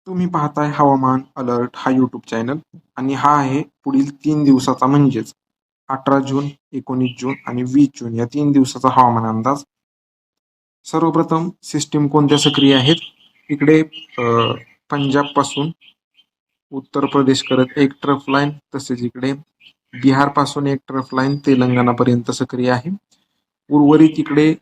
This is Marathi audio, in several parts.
तुम्ही पाहताय हवामान अलर्ट हा यूट्यूब चॅनल आणि हा आहे पुढील 3 दिवसाचा म्हणजेच 18 जून, 19 जून आणि 20 जून या 3 दिवसाचा हवामान अंदाज. सर्वप्रथम सिस्टीम कोणत्या सक्रिय आहेत? इकडे पंजाब पासून उत्तर प्रदेश करत एक ट्रफ लाईन, तसेच इकडे बिहार पासून एक ट्रफ लाईन तेलंगणापर्यंत सक्रिय आहे. उर्वरित इकडे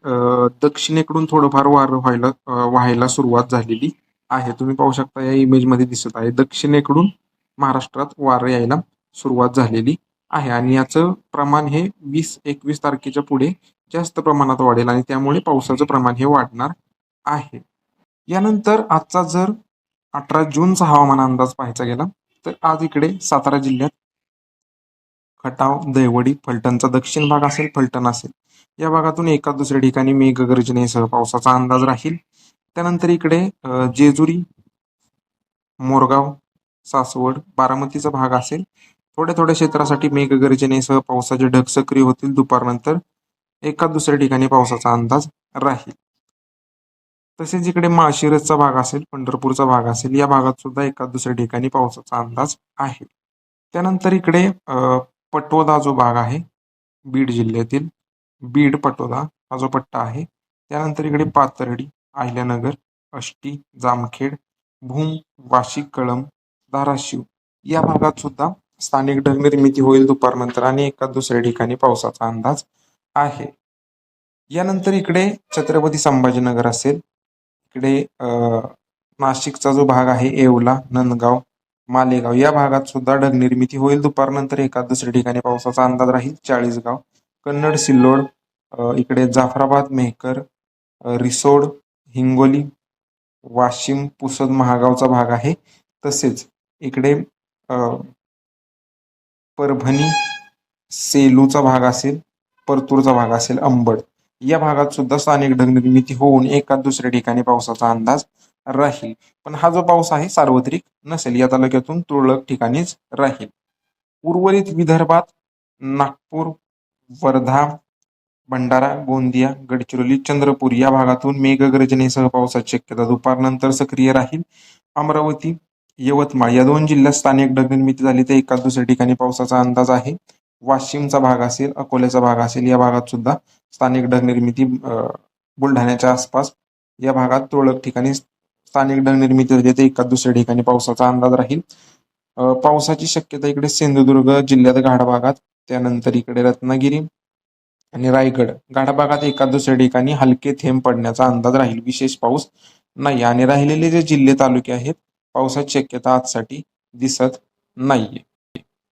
दक्षिणेकडून थोडंफार वारं व्हायला सुरुवात झालेली आहे. तुम्ही पाहू शकता या इमेजमध्ये दिसत आहे दक्षिणेकडून महाराष्ट्रात वारं यायला सुरुवात झालेली आहे आणि याचं प्रमाण हे 20-21 तारखेच्या पुढे जास्त प्रमाणात वाढेल आणि त्यामुळे पावसाचं प्रमाण हे वाढणार आहे. यानंतर आजचा जर 18 जूनचा हवामान अंदाज पाहायचा गेला तर आज इकडे सातारा जिल्ह्यात खटाव, दहिवडी, फलटणचा दक्षिण भाग असेल, फलटण असेल या भागातून एका दुसऱ्या ठिकाणी मेघगर्जनेसह पावसाचा अंदाज राहील. त्यानंतर इकडे जेजुरी, मोरगाव, सासवड, बारामतीचा भाग असेल. थोड्या थोड्या क्षेत्रासाठी मेघगर्जनेसह पावसाचे ढग सक्रिय होतील. दुपारनंतर एका दुसऱ्या ठिकाणी पावसाचा अंदाज राहील. तसेच इकडे माळशिरसचा भाग असेल, पंढरपूरचा भाग असेल या भागात सुद्धा एका दुसऱ्या ठिकाणी पावसाचा अंदाज आहे. त्यानंतर इकडे पटोदा जो भाग आहे बीड जिल्ह्यातील, बीड पटोदा हा जो पट्टा आहे. त्यानंतर इकडे पाथर्डी, अहिल्यानगर, आष्टी, जामखेड, भूम, वाशी, कळंब, धाराशिव या भागात सुद्धा स्थानिक ढग निर्मिती होईल दुपारनंतर आणि एका दुसऱ्या ठिकाणी पावसाचा अंदाज आहे. यानंतर इकडे छत्रपती संभाजीनगर असेल, इकडे नाशिकचा जो भाग आहे येवला, नंदगाव, मालेगाव या भागात सुद्धा ढग निर्मिती होईल दुपारनंतर एका दुसऱ्या ठिकाणी पावसाचा अंदाज राहील. चाळीसगाव, कन्नड, सिल्लोड, इकडे जाफराबाद, मेहकर, रिसोड, हिंगोली, वाशिम, पुसद, महागावचा भाग आहे. तसेच इकडे परभणी, सेलूचा भाग असेल, परतूरचा भाग असेल, अंबड या भागात सुद्धा स्थानिक ढग निर्मिती होऊन एका दुसऱ्या ठिकाणी पावसाचा अंदाज राहील. पण हा जो पाऊस आहे सार्वत्रिक नसेल, या तालुक्यातून तुरळक ठिकाणीच राहील. उर्वरित विदर्भात नागपूर, वर्धा, भंडारा, गोंदिया, गडचिरोली, चंद्रपूर या भागातून मेघगर्जनेसह पावसाची शक्यता दुपारनंतर सक्रिय राहील. अमरावती, यवतमाळ या 2 जिल्ह्यात स्थानिक ढग निर्मिती झाली तर एका दुसऱ्या ठिकाणी पावसाचा अंदाज आहे. वाशिमचा भाग असेल, अकोल्याचा भाग असेल या भागात सुद्धा स्थानिक ढग निर्मिती, बुलढाण्याच्या आसपास या भागात तुरळक ठिकाणी स्थानिक ढग निर्मिती झाली तर एका दुसऱ्या ठिकाणी पावसाचा अंदाज राहील. पावसाची शक्यता इकडे सिंधुदुर्ग जिल्ह्यात घाट भागात, त्यानंतर इकडे रत्नागिरी आणि रायगड घाट भागात एका दुसऱ्या ठिकाणी हलके थेंब पडण्याचा अंदाज राहील. विशेष पाऊस नाही आणि राहिलेले जे जिल्हे तालुके आहेत पावसाची शक्यता आजसाठी दिसत नाहीये.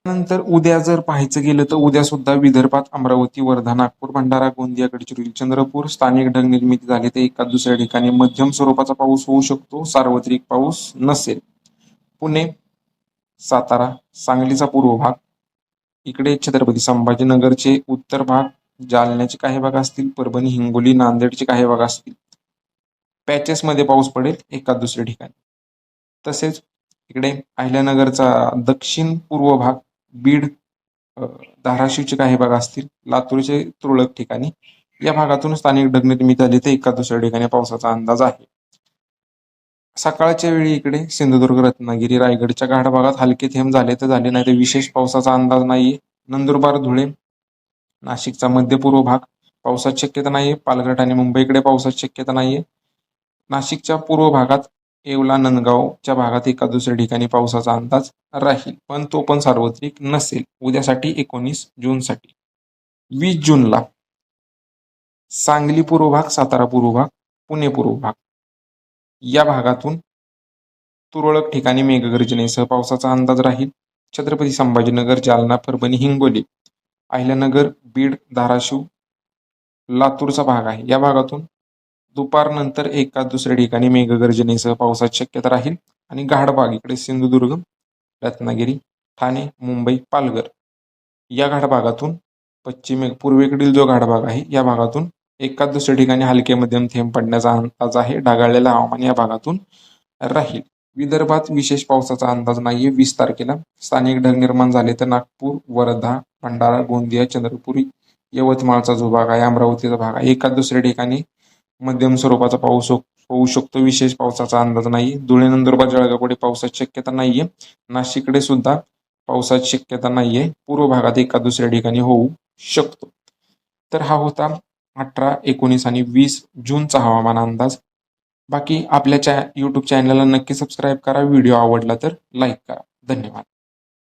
नंतर उद्या जर पाहायचं गेलं तर उद्या सुद्धा विदर्भात अमरावती, वर्धा, नागपूर, भंडारा, गोंदिया, गडचिरोली, चंद्रपूर स्थानिक ढग निर्मिती झाली तर एका दुसऱ्या ठिकाणी मध्यम स्वरूपाचा पाऊस होऊ शकतो, सार्वत्रिक पाऊस नसेल. पुणे, सातारा, सांगलीचा पूर्व भाग, इकडे छत्रपती संभाजीनगरचे उत्तर भाग, जालन्याचे काही भाग असतील, परभणी, हिंगोली, नांदेडचे काही भाग असतील, पॅचेसमध्ये पाऊस पडेल एका दुसऱ्या ठिकाणी. तसेच इकडे अहिल्यानगरचा दक्षिण पूर्व भाग, बीड, धाराशिवचे काही भाग असतील, लातूरचे तुरळक ठिकाणी या भागातून स्थानिक ढग निर्मिती झाली तर एका दुसऱ्या ठिकाणी पावसाचा अंदाज आहे. सकाळच्या वेळी इकडे सिंधुदुर्ग, रत्नागिरी, रायगडच्या घाट भागात हलके थेंब झाले तर झाले, नाही तर विशेष पावसाचा अंदाज नाहीये. नंदुरबार, धुळे, नाशिकचा मध्य पूर्व भाग पावसाची शक्यता नाहीये. पालघर आणि मुंबईकडे पावसाची शक्यता नाहीये. नाशिकच्या पूर्व भागात येवला, नंदगावच्या भागात एका दुसऱ्या ठिकाणी पावसाचा अंदाज राहील, पण तो पण सार्वत्रिक नसेल. उद्यासाठी 19 जूनसाठी 20 जूनला सांगली पूर्व भाग, सातारा पूर्व भाग, पुणे पूर्व भाग या भागातून तुरळक ठिकाणी मेघगर्जनेसह पावसाचा अंदाज राहील. छत्रपती संभाजीनगर, जालना, परभणी, हिंगोली, अहिल्यानगर, बीड, धाराशिव, लातूरचा भाग आहे या भागातून दुपारनंतर एका दुसऱ्या ठिकाणी मेघगर्जनेसह पावसाची शक्यता राहील. आणि घाट भाग इकडे सिंधुदुर्ग, रत्नागिरी, ठाणे, मुंबई, पालघर या घाट भागातून पूर्वेकडील जो घाट भाग आहे या भागातून एका दुसऱ्या ठिकाणी हलके मध्यम थेंब पडण्याचा अंदाज आहे. ढगाळलेलं हवामान या भागातून राहील. विदर्भात विशेष पावसाचा अंदाज नाहीये. 20 तारखेला स्थानिक ढग निर्माण झाले तर नागपूर, वर्धा, भंडारा, गोंदिया, चंद्रपूर, यवतमाळचा जो भाग आहे, अमरावतीचा भाग आहे, एका दुसऱ्या ठिकाणी मध्यम स्वरूपाचा पाऊस होऊ शकतो. विशेष पावसाचा अंदाज नाही. धुळे, नंदुरबार, जळगावकडे पावसाची शक्यता नाहीये. नाशिककडे सुद्धा पावसाची शक्यता नाहीये. पूर्व भागात एका दुसऱ्या ठिकाणी होऊ शकतो. तर हा होता 18, 19 आणि 20 जूनचा हवामान अंदाज. बाकी आपल्या YouTube चॅनलला नक्की सबस्क्राईब करा. व्हिडिओ आवडला तर लाईक करा. धन्यवाद.